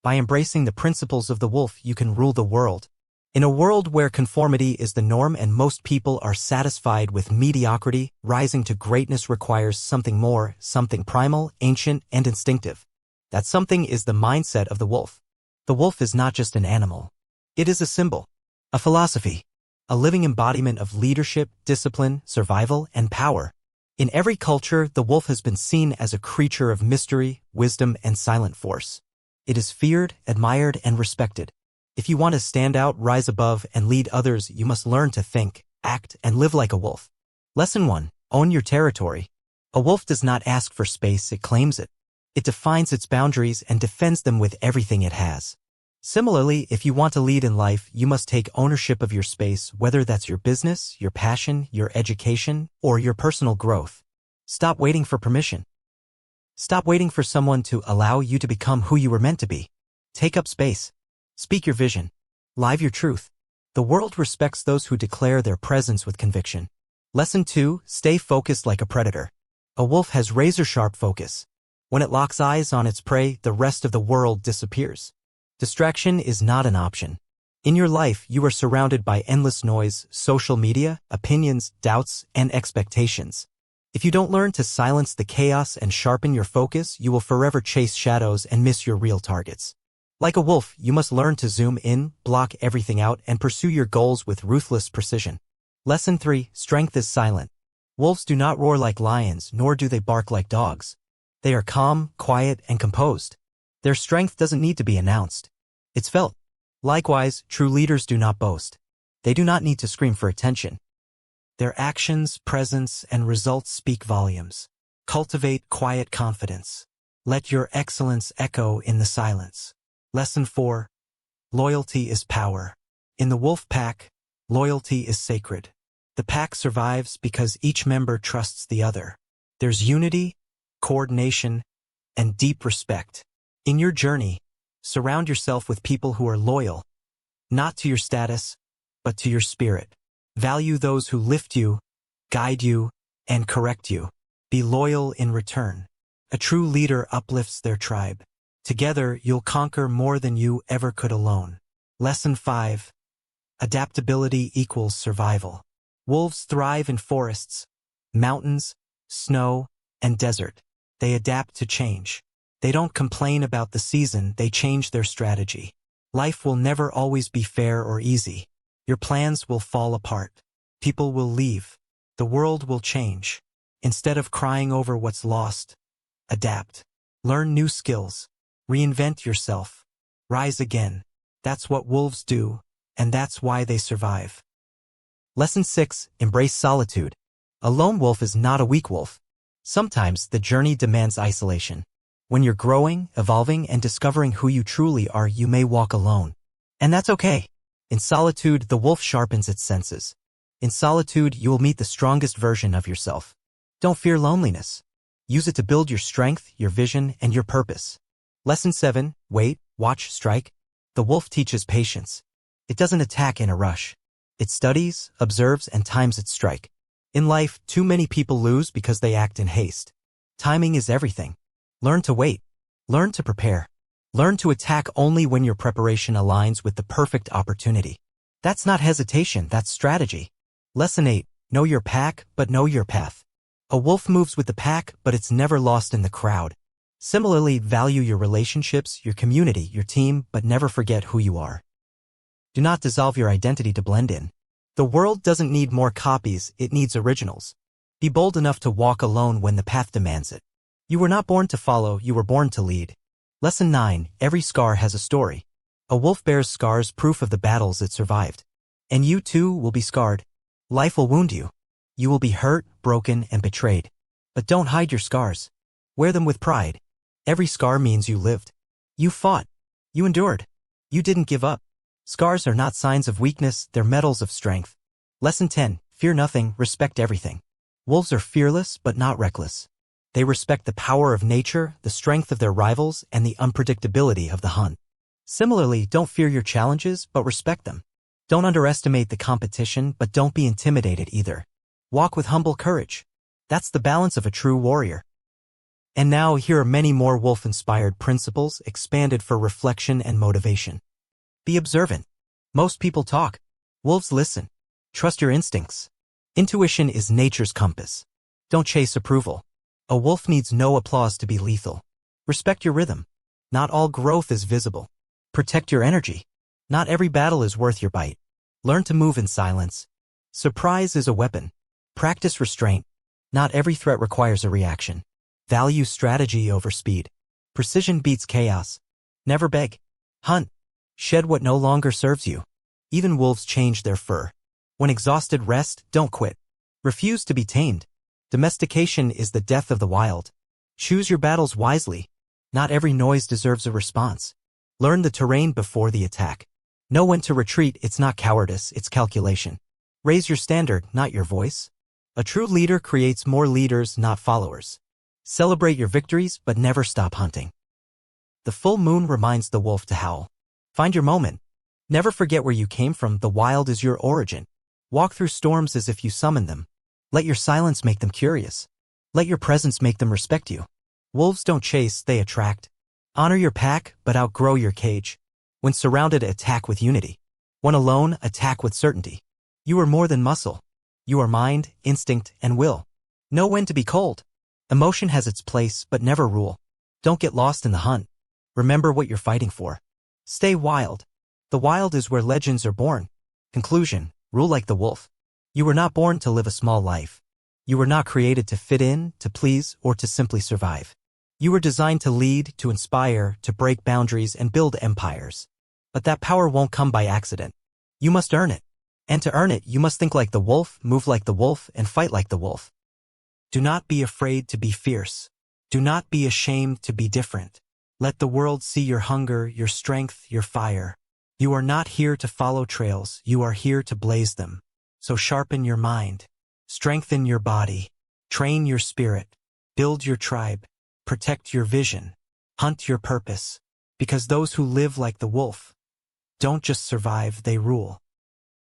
By embracing the principles of the wolf, you can rule the world. In a world where conformity is the norm and most people are satisfied with mediocrity, rising to greatness requires something more, something primal, ancient, and instinctive. That something is the mindset of the wolf. The wolf is not just an animal. It is a symbol, a philosophy, a living embodiment of leadership, discipline, survival, and power. In every culture, the wolf has been seen as a creature of mystery, wisdom, and silent force. It is feared, admired, and respected. If you want to stand out, rise above, and lead others, you must learn to think, act, and live like a wolf. Lesson 1. Own your territory. A wolf does not ask for space, it claims it. It defines its boundaries and defends them with everything it has. Similarly, if you want to lead in life, you must take ownership of your space, whether that's your business, your passion, your education, or your personal growth. Stop waiting for permission. Stop waiting for someone to allow you to become who you were meant to be. Take up space. Speak your vision. Live your truth. The world respects those who declare their presence with conviction. Lesson 2. Stay focused like a predator. A wolf has razor-sharp focus. When it locks eyes on its prey, the rest of the world disappears. Distraction is not an option. In your life, you are surrounded by endless noise, social media, opinions, doubts, and expectations. If you don't learn to silence the chaos and sharpen your focus, you will forever chase shadows and miss your real targets. Like a wolf, you must learn to zoom in, block everything out, and pursue your goals with ruthless precision. Lesson 3. Strength is silent. Wolves do not roar like lions, nor do they bark like dogs. They are calm, quiet, and composed. Their strength doesn't need to be announced. It's felt. Likewise, true leaders do not boast. They do not need to scream for attention. Their actions, presence, and results speak volumes. Cultivate quiet confidence. Let your excellence echo in the silence. Lesson 4. Loyalty is power. In the wolf pack, loyalty is sacred. The pack survives because each member trusts the other. There's unity, coordination, and deep respect. In your journey, surround yourself with people who are loyal, not to your status, but to your spirit. Value those who lift you, guide you, and correct you. Be loyal in return. A true leader uplifts their tribe. Together, you'll conquer more than you ever could alone. Lesson 5. Adaptability equals survival. Wolves thrive in forests, mountains, snow, and desert. They adapt to change. They don't complain about the season, they change their strategy. Life will never always be fair or easy. Your plans will fall apart. People will leave. The world will change. Instead of crying over what's lost, adapt. Learn new skills. Reinvent yourself. Rise again. That's what wolves do, and that's why they survive. Lesson 6. Embrace solitude. A lone wolf is not a weak wolf. Sometimes the journey demands isolation. When you're growing, evolving, and discovering who you truly are, you may walk alone. And that's okay. In solitude, the wolf sharpens its senses. In solitude, you will meet the strongest version of yourself. Don't fear loneliness. Use it to build your strength, your vision, and your purpose. Lesson 7. Wait, watch, strike. The wolf teaches patience. It doesn't attack in a rush. It studies, observes, and times its strike. In life, too many people lose because they act in haste. Timing is everything. Learn to wait. Learn to prepare. Learn to attack only when your preparation aligns with the perfect opportunity. That's not hesitation, that's strategy. Lesson 8. Know your pack, but know your path. A wolf moves with the pack, but it's never lost in the crowd. Similarly, value your relationships, your community, your team, but never forget who you are. Do not dissolve your identity to blend in. The world doesn't need more copies, it needs originals. Be bold enough to walk alone when the path demands it. You were not born to follow, you were born to lead. Lesson 9. Every scar has a story. A wolf bears scars, proof of the battles it survived. And you too will be scarred. Life will wound you. You will be hurt, broken, and betrayed. But don't hide your scars. Wear them with pride. Every scar means you lived. You fought. You endured. You didn't give up. Scars are not signs of weakness, they're medals of strength. Lesson 10. Fear nothing, respect everything. Wolves are fearless but not reckless. They respect the power of nature, the strength of their rivals, and the unpredictability of the hunt. Similarly, don't fear your challenges, but respect them. Don't underestimate the competition, but don't be intimidated either. Walk with humble courage. That's the balance of a true warrior. And now here are many more wolf-inspired principles expanded for reflection and motivation. Be observant. Most people talk. Wolves listen. Trust your instincts. Intuition is nature's compass. Don't chase approval. A wolf needs no applause to be lethal. Respect your rhythm. Not all growth is visible. Protect your energy. Not every battle is worth your bite. Learn to move in silence. Surprise is a weapon. Practice restraint. Not every threat requires a reaction. Value strategy over speed. Precision beats chaos. Never beg. Hunt. Shed what no longer serves you. Even wolves change their fur. When exhausted, rest, don't quit. Refuse to be tamed. Domestication is the death of the wild. Choose your battles wisely. Not every noise deserves a response. Learn the terrain before the attack. Know when to retreat. It's not cowardice, it's calculation. Raise your standard, not your voice. A true leader creates more leaders, not followers. Celebrate your victories, but never stop hunting. The full moon reminds the wolf to howl. Find your moment. Never forget where you came from. The wild is your origin. Walk through storms as if you summoned them. Let your silence make them curious. Let your presence make them respect you. Wolves don't chase, they attract. Honor your pack, but outgrow your cage. When surrounded, attack with unity. When alone, attack with certainty. You are more than muscle. You are mind, instinct, and will. Know when to be cold. Emotion has its place, but never rule. Don't get lost in the hunt. Remember what you're fighting for. Stay wild. The wild is where legends are born. Conclusion: rule like the wolf. You were not born to live a small life. You were not created to fit in, to please, or to simply survive. You were designed to lead, to inspire, to break boundaries, and build empires. But that power won't come by accident. You must earn it. And to earn it, you must think like the wolf, move like the wolf, and fight like the wolf. Do not be afraid to be fierce. Do not be ashamed to be different. Let the world see your hunger, your strength, your fire. You are not here to follow trails, you are here to blaze them. So sharpen your mind. Strengthen your body. Train your spirit. Build your tribe. Protect your vision. Hunt your purpose. Because those who live like the wolf don't just survive, they rule.